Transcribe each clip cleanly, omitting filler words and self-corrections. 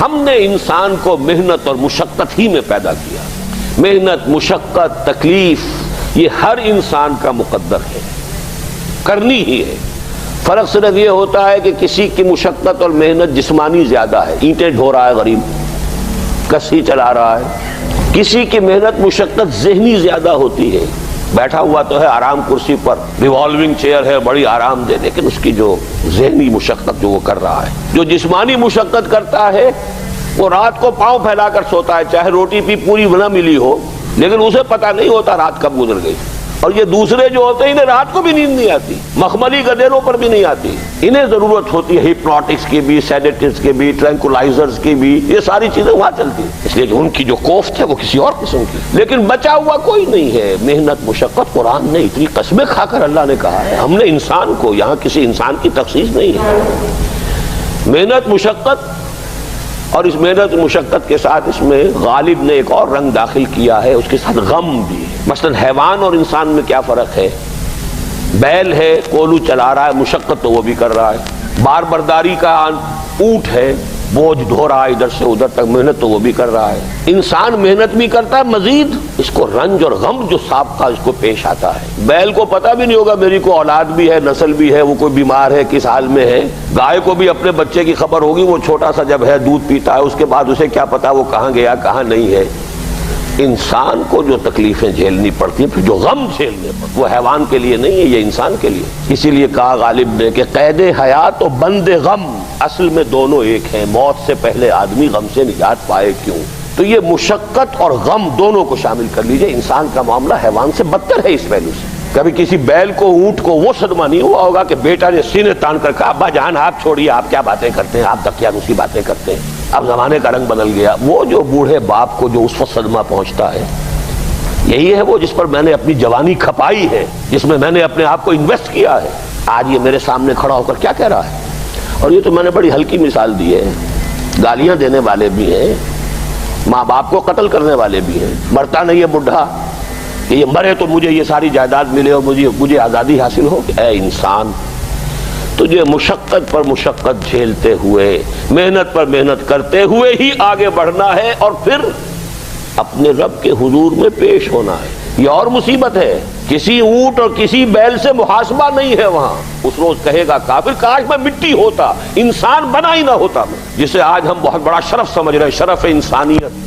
ہم نے انسان کو محنت اور مشقت ہی میں پیدا کیا. محنت، مشقت، تکلیف یہ ہر انسان کا مقدر ہے، کرنی ہی ہے. فرق صرف یہ ہوتا ہے کہ کسی کی مشقت اور محنت جسمانی زیادہ ہے، اینٹیں ڈھو رہا ہے غریب، کسی چلا رہا ہے. کسی کی محنت مشقت ذہنی زیادہ ہوتی ہے، بیٹھا ہوا تو ہے آرام کرسی پر، ریوالونگ چیئر ہے بڑی آرام دہ، لیکن اس کی جو ذہنی مشقت جو وہ کر رہا ہے. جو جسمانی مشقت کرتا ہے وہ رات کو پاؤں پھیلا کر سوتا ہے، چاہے روٹی بھی پوری نہ ملی ہو، لیکن اسے پتہ نہیں ہوتا رات کب گزر گئی. اور یہ دوسرے جو ہوتے ہیں انہیں رات کو بھی نیند نہیں آتی، مخملی گدیروں پر بھی نہیں آتی. انہیں ضرورت ہوتی ہے ہپنوٹکس کی بھی، سیڈیٹیوز کی بھی، ٹرینکولائزرز کی بھی، یہ ساری چیزیں وہاں چلتی ہیں، اس لیے کہ ان کی جو کوفت ہے وہ کسی اور قسم کی. لیکن بچا ہوا کوئی نہیں ہے. محنت، مشقت، قرآن نے اتنی قسمیں کھا کر اللہ نے کہا ہے. ہم نے انسان کو، یہاں کسی انسان کی تخصیص نہیں ہے. محنت، مشقت، اور اس محنت مشقت کے ساتھ اس میں غالب نے ایک اور رنگ داخل کیا ہے، اس کے ساتھ غم بھی. مثلا حیوان اور انسان میں کیا فرق ہے؟ بیل ہے، کولو چلا رہا ہے، مشقت تو وہ بھی کر رہا ہے. بار برداری کا اونٹ ہے، بوجھ ڈھو رہا ہے ادھر سے ادھر تک، محنت تو وہ بھی کر رہا ہے. انسان محنت بھی کرتا ہے، مزید اس کو رنج اور غم جو سابقہ اس کو پیش آتا ہے. بیل کو پتہ بھی نہیں ہوگا میری کو اولاد بھی ہے، نسل بھی ہے، وہ کوئی بیمار ہے، کس حال میں ہے. گائے کو بھی اپنے بچے کی خبر ہوگی، وہ چھوٹا سا جب ہے دودھ پیتا ہے، اس کے بعد اسے کیا پتا وہ کہاں گیا کہاں نہیں ہے. انسان کو جو تکلیفیں جھیلنی پڑتی ہیں، پھر جو غم جھیلنے پڑتے، وہ حیوان کے لیے نہیں ہے، یہ انسان کے لیے. اسی لیے کہا غالب نے کہ قید حیات و بند غم اصل میں دونوں ایک ہیں. موت سے پہلے آدمی غم سے نجات پائے کیوں؟ تو یہ مشقت اور غم دونوں کو شامل کر لیجئے. انسان کا معاملہ حیوان سے بدتر ہے اس پہلو سے. کبھی کسی بیل کو، اونٹ کو وہ صدمہ نہیں ہوا ہوگا کہ بیٹا نے سینے تان کر کہا ابا جان آپ چھوڑیے، آپ کیا باتیں کرتے ہیں، آپ دقیانوسی باتیں کرتے ہیں، اب زمانے کا رنگ بدل گیا. وہ جو بوڑھے باپ کو جو اس وقت صدمہ پہنچتا ہے، یہی ہے وہ جس پر میں نے اپنی جوانی کھپائی ہے، جس میں میں نے اپنے آپ کو انویسٹ کیا ہے. آج یہ میرے سامنے کھڑا ہو کر کیا کہہ رہا ہے. اور یہ تو میں نے بڑی ہلکی مثال دی ہے. گالیاں دینے والے بھی ہیں، ماں باپ کو قتل کرنے والے بھی ہیں. مرتا نہیں ہے بڈھا کہ یہ مرے تو مجھے یہ ساری جائیداد ملے اور مجھے آزادی حاصل ہو. اے انسان، تجھے مشقت پر مشقت جھیلتے ہوئے، محنت پر محنت کرتے ہوئے ہی آگے بڑھنا ہے، اور پھر اپنے رب کے حضور میں پیش ہونا ہے. یہ اور مصیبت ہے. کسی اونٹ اور کسی بیل سے محاسبہ نہیں ہے وہاں. اس روز کہے گا کافر کاش میں مٹی ہوتا، انسان بنا ہی نہ ہوتا میں، جسے آج ہم بہت بڑا شرف سمجھ رہے ہیں، شرف انسانیت.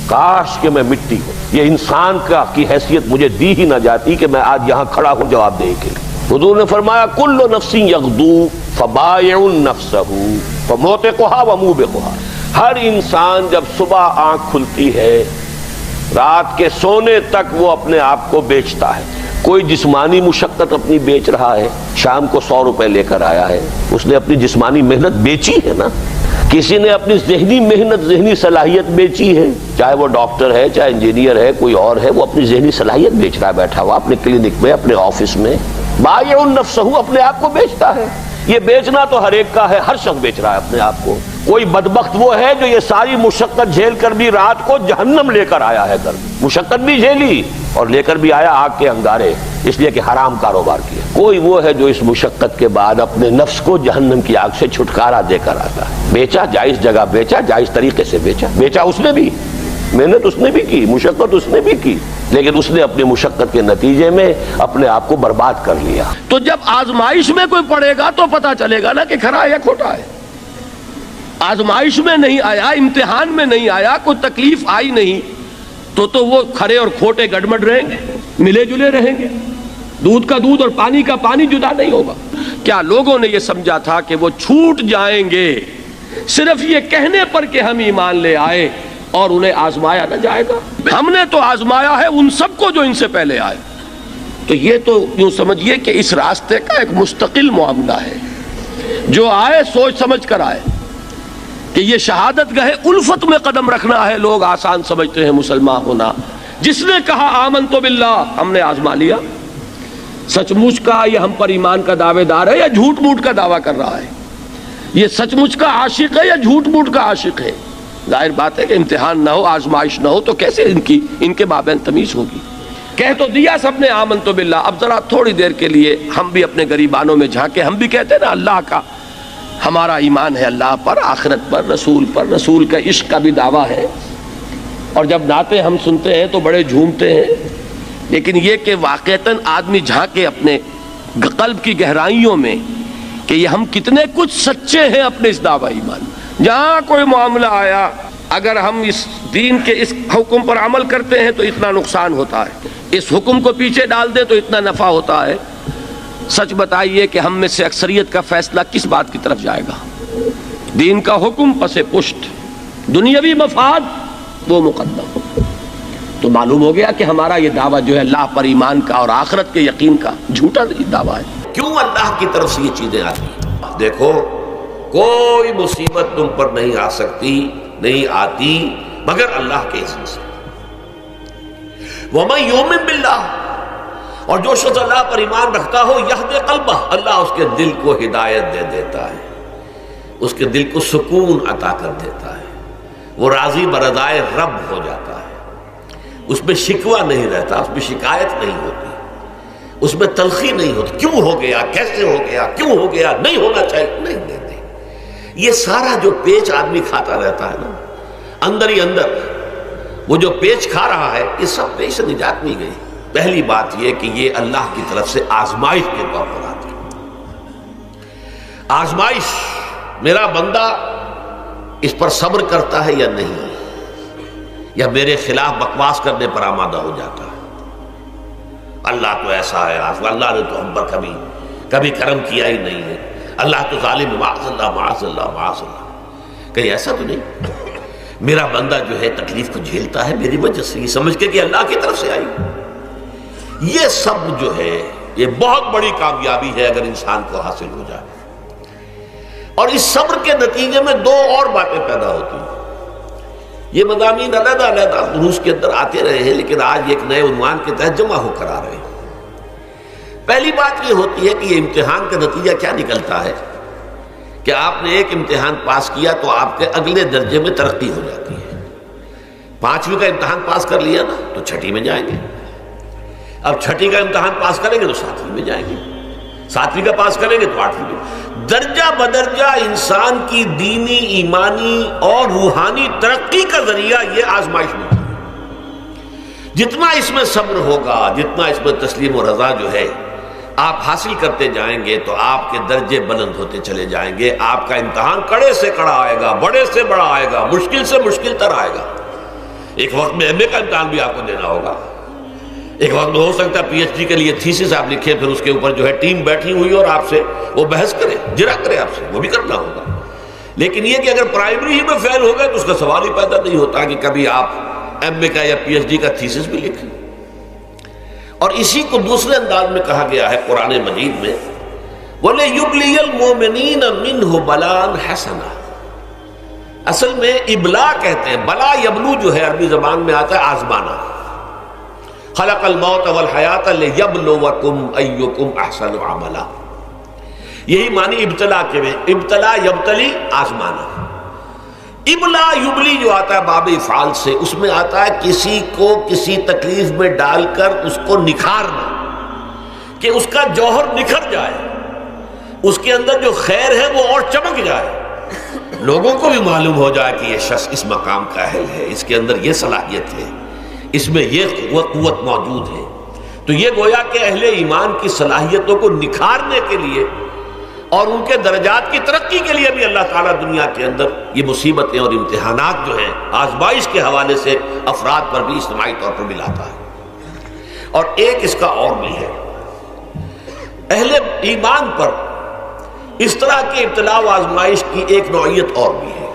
کاش کہ میں مٹی ہوں، یہ انسان کی حیثیت مجھے دی ہی نہ جاتی کہ میں آج یہاں کھڑا ہوں جواب دے کے. حضور نے فرمایا کل نفس یغدو فبائع نفسہ فموتقھا وموبقھا. ہر انسان جب صبح آنکھ کھلتی ہے، رات کے سونے تک وہ اپنے آپ کو بیچتا ہے. کوئی جسمانی مشقت اپنی بیچ رہا ہے، شام کو 100 روپے لے کر آیا ہے، اس نے اپنی جسمانی محنت بیچی ہے نا. کسی نے اپنی ذہنی محنت، ذہنی صلاحیت بیچی ہے، چاہے وہ ڈاکٹر ہے، چاہے انجینئر ہے، کوئی اور ہے، وہ اپنی ذہنی صلاحیت بیچ رہا ہے بیٹھا ہوا اپنے کلینک میں، اپنے آفس میں. بائع نفسہ، اپنے آپ کو بیچتا ہے. یہ بیچنا تو ہر ایک کا ہے، ہر شخص بیچ رہا ہے اپنے آپ کو. کوئی بدبخت وہ ہے جو یہ ساری مشقت جھیل کر بھی رات کو جہنم لے کر آیا ہے. کر مشقت بھی جھیلی اور لے کر بھی آیا آگ کے انگارے، اس لیے کہ حرام کاروبار کیا. کوئی وہ ہے جو اس مشقت کے بعد اپنے نفس کو جہنم کی آگ سے چھٹکارا دے کر آتا ہے. بیچا، جائز جگہ بیچا، جائز طریقے سے بیچا. بیچا اس نے بھی، محنت اس نے بھی کی، مشقت اس نے بھی کی، لیکن اس نے اپنی مشقت کے نتیجے میں اپنے آپ کو برباد کر لیا. تو جب آزمائش میں کوئی پڑے گا تو پتا چلے گا نا کہ کھرا ہے یا کھوٹا ہے. آزمائش میں نہیں آیا، امتحان میں نہیں آیا، کوئی تکلیف آئی نہیں، تو وہ کھرے اور کھوٹے گڑمڑ رہیں گے، ملے جلے رہیں گے. دودھ کا دودھ اور پانی کا پانی جدا نہیں ہوگا. کیا لوگوں نے یہ سمجھا تھا کہ وہ چھوٹ جائیں گے صرف یہ کہنے پر کہ ہم ایمان لے آئے اور انہیں آزمایا نہ جائے گا؟ ہم نے تو آزمایا ہے ان سب کو جو ان سے پہلے آئے. تو یہ تو یوں سمجھیے کہ اس راستے کا ایک مستقل معاملہ ہے. جو آئے سوچ سمجھ کر آئے کہ یہ شہادت گاہ الفت میں قدم رکھنا ہے. لوگ آسان سمجھتے ہیں مسلمان ہونا. جس نے کہا آمنت باللہ، ہم نے آزما لیا. سچ مچ کا یہ ہم پر ایمان کا دعوے دار ہے یا جھوٹ موٹ کا دعویٰ کر رہا ہے؟ یہ سچ مچ کا عاشق ہے یا جھوٹ موٹ کا عاشق ہے؟ ظاہر بات ہے کہ امتحان نہ ہو، آزمائش نہ ہو تو کیسے ان کے مابین تمیز ہوگی؟ کہہ تو دیا سب نے آمنت باللہ. اب ذرا تھوڑی دیر کے لیے ہم بھی اپنے گریبانوں میں جھانکے. ہم بھی کہتے ہیں نا اللہ کا، ہمارا ایمان ہے اللہ پر، آخرت پر، رسول کا عشق کا بھی دعویٰ ہے، اور جب نعتیں ہم سنتے ہیں تو بڑے جھومتے ہیں، لیکن یہ کہ واقعتاً آدمی جھانکے اپنے قلب کی گہرائیوں میں کہ یہ ہم کتنے کچھ سچے ہیں اپنے اس دعویٰ ایمان میں۔ جہاں کوئی معاملہ آیا، اگر ہم اس دین کے اس حکم پر عمل کرتے ہیں تو اتنا نقصان ہوتا ہے، اس حکم کو پیچھے ڈال دیں تو اتنا نفع ہوتا ہے۔ سچ بتائیے کہ ہم میں سے اکثریت کا فیصلہ کس بات کی طرف جائے گا؟ دین کا حکم پس پشت، دنیاوی مفاد وہ مقدم۔ تو معلوم ہو گیا کہ ہمارا یہ دعویٰ جو ہے اللہ پر ایمان کا اور آخرت کے یقین کا جھوٹا دعویٰ ہے۔ کیوں اللہ کی طرف سے یہ چیزیں آتی ہیں؟ دیکھو، کوئی مصیبت تم پر نہیں آ سکتی، نہیں آتی مگر اللہ کے اذن سے۔ وَمَن يُؤْمِن بِاللَّهِ، اور جو شخص اللہ پر ایمان رکھتا ہو، یہدِ قلبہ، اللہ اس کے دل کو ہدایت دے دیتا ہے، اس کے دل کو سکون عطا کر دیتا ہے، وہ راضی برضائے رب ہو جاتا ہے، اس میں شکوہ نہیں رہتا، اس میں شکایت نہیں ہوتی، اس میں تلخی نہیں ہوتی، کیوں ہو گیا، کیسے ہو گیا، کیوں ہو گیا، نہیں ہونا چاہیے، نہیں دیتے۔ یہ سارا جو پیچ آدمی کھاتا رہتا ہے نا، اندر ہی اندر وہ جو پیچ کھا رہا ہے، یہ سب پیچ سے نجات نہیں گئی۔ پہلی بات یہ کہ یہ اللہ کی طرف سے آزمائش کے طور پر آتی ہے۔ آزمائش، میرا بندہ اس پر صبر کرتا ہے یا نہیں، یا میرے خلاف بکواس کرنے پر آمادہ ہو جاتا ہے۔ اللہ تو ایسا ہے، اللہ نے تو ہم پر کبھی کرم کیا ہی نہیں ہے، اللہ تو ظالم، معاذ اللہ معاذ اللہ معاذ اللہ۔ کہیں ایسا تو نہیں، میرا بندہ جو ہے تکلیف کو جھیلتا ہے میری وجہ سے، یہ سمجھ کے کہ اللہ کی طرف سے آئی۔ یہ سب جو ہے یہ بہت بڑی کامیابی ہے اگر انسان کو حاصل ہو جائے۔ اور اس صبر کے نتیجے میں دو اور باتیں پیدا ہوتی ہیں۔ یہ مضامین علیحدہ علیحدہ دروس کے اندر آتے رہے ہیں، لیکن آج ایک نئے عنوان کے تحت جمع ہو کر آ رہے ہیں۔ پہلی بات یہ ہوتی ہے کہ یہ امتحان کا نتیجہ کیا نکلتا ہے کہ آپ نے ایک امتحان پاس کیا تو آپ کے اگلے درجے میں ترقی ہو جاتی ہے۔ 5ویں کا امتحان پاس کر لیا نا تو 6ٹھی میں جائیں گے، اب 6ٹھی کا امتحان پاس کریں گے تو 7ویں میں جائیں گے، 7ویں کا پاس کریں گے تو 8ویں میں۔ درجہ بدرجہ انسان کی دینی، ایمانی اور روحانی ترقی کا ذریعہ یہ آزمائش میں ہے۔ جتنا اس میں صبر ہوگا، جتنا اس میں تسلیم و رضا جو ہے آپ حاصل کرتے جائیں گے تو آپ کے درجے بلند ہوتے چلے جائیں گے۔ آپ کا امتحان کڑے سے کڑا آئے گا، بڑے سے بڑا آئے گا، مشکل سے مشکل تر آئے گا۔ ایک وقت میں ایم اے کا امتحان بھی آپ کو دینا ہوگا، ایک وقت میں ہو سکتا ہے پی ایچ ڈی کے لیے تھیسس آپ لکھیں، پھر اس کے اوپر جو ہے ٹیم بیٹھی ہوئی اور آپ سے وہ بحث کرے، جرا کرے آپ سے، وہ بھی کرنا ہوگا۔ لیکن یہ کہ اگر پرائمری ہی میں فیل ہو گئے تو اس کا سوال ہی پیدا نہیں ہوتا کہ کبھی آپ ایم اے کا یا پی ایچ ڈی کا تھیسس بھی لکھیں۔ اور اسی کو دوسرے انداز میں کہا گیا ہے قرآن مجید میں، وَلِيُبْلِيَ الْمُؤْمِنِينَ مِنْهُ بَلَاءً حَسَنًا۔ اصل میں ابلا کہتے ہیں، بلا یبلو جو ہے عربی زبان میں آتا ہے آزمانا۔ خلق الموت والحیات لیبلوکم ایکم احسن عملا، یہی معنی ابتلا کے میں، ابتلا یبتلی آزمانا۔ ابلا یبلی جو آتا ہے باب افعال سے، اس میں آتا ہے کسی کو کسی تکلیف میں ڈال کر اس کو نکھارنا، کہ اس کا جوہر نکھر جائے، اس کے اندر جو خیر ہے وہ اور چمک جائے، لوگوں کو بھی معلوم ہو جائے کہ یہ شخص اس مقام کا اہل ہے، اس کے اندر یہ صلاحیت ہے، اس میں یہ قوت موجود ہے۔ تو یہ گویا کہ اہل ایمان کی صلاحیتوں کو نکھارنے کے لیے اور ان کے درجات کی ترقی کے لیے بھی اللہ تعالیٰ دنیا کے اندر یہ مصیبتیں اور امتحانات جو ہیں آزمائش کے حوالے سے افراد پر بھی اجتماعی طور پر بھی لاتا ہے۔ اور ایک اس کا اور بھی ہے، اہل ایمان پر اس طرح کے ابتلاء و آزمائش کی ایک نوعیت اور بھی ہے،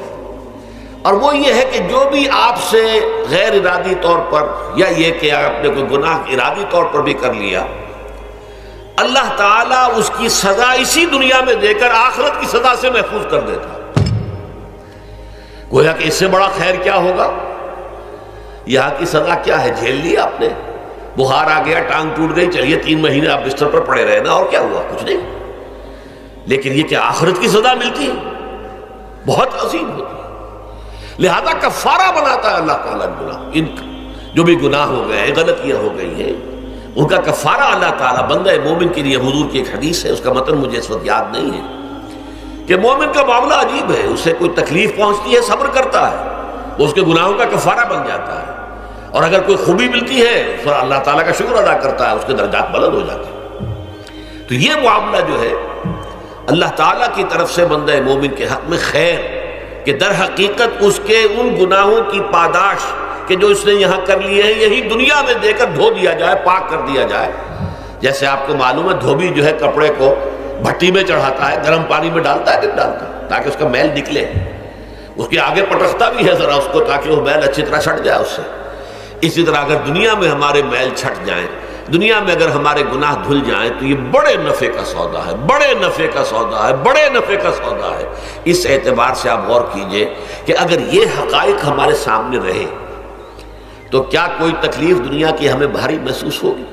اور وہ یہ ہے کہ جو بھی آپ سے غیر ارادی طور پر یا یہ کہ آپ نے کوئی گناہ ارادی طور پر بھی کر لیا، اللہ تعالیٰ اس کی سزا اسی دنیا میں دے کر آخرت کی سزا سے محفوظ کر دیتا۔ گویا کہ اس سے بڑا خیر کیا ہوگا؟ یہاں کی سزا کیا ہے؟ جھیل لیا آپ نے، بخار آ گیا، ٹانگ ٹوٹ گئی، چلیے 3 مہینے آپ بستر پر پڑے رہے نا، اور کیا ہوا؟ کچھ نہیں۔ لیکن یہ کہ آخرت کی سزا ملتی ہے، بہت عظیم ہوتی ہے، لہذا کفارہ بناتا ہے اللہ تعالیٰ گناہ، ان جو بھی گناہ ہو گئے ہیں، غلطیاں ہو گئی ہیں، ان کا کفارہ اللہ تعالیٰ بندہ مومن کے لیے، حضور کی ایک حدیث ہے، اس کا متن مجھے اس وقت یاد نہیں ہے، کہ مومن کا معاملہ عجیب ہے، اسے کوئی تکلیف پہنچتی ہے صبر کرتا ہے، وہ اس کے گناہوں کا کفارہ بن جاتا ہے، اور اگر کوئی خوبی ملتی ہے تو اللہ تعالیٰ کا شکر ادا کرتا ہے، اس کے درجات بلند ہو جاتے ہیں۔ تو یہ معاملہ جو ہے اللہ تعالیٰ کی طرف سے بندہ مومن کے حق میں خیر، کہ در حقیقت اس کے ان گناہوں کی پاداش کہ جو اس نے یہاں کر لیے ہیں یہی دنیا میں دے کر دھو دیا جائے، پاک کر دیا جائے۔ جیسے آپ کو معلوم ہے دھوبی جو ہے کپڑے کو بھٹی میں چڑھاتا ہے، گرم پانی میں ڈالتا ہے کہ ڈالتا ہے تاکہ اس کا میل نکلے، اس کے آگے پٹکتا بھی ہے ذرا اس کو تاکہ وہ میل اچھی طرح چھٹ جائے اس سے۔ اسی طرح اگر دنیا میں ہمارے میل چھٹ جائیں، دنیا میں اگر ہمارے گناہ دھل جائیں تو یہ بڑے نفع کا سودا ہے، بڑے نفع کا سودا ہے، بڑے نفع کا سودا ہے۔ اس اعتبار سے آپ غور کیجئے کہ اگر یہ حقائق ہمارے سامنے رہے تو کیا کوئی تکلیف دنیا کی ہمیں بھاری محسوس ہوگی؟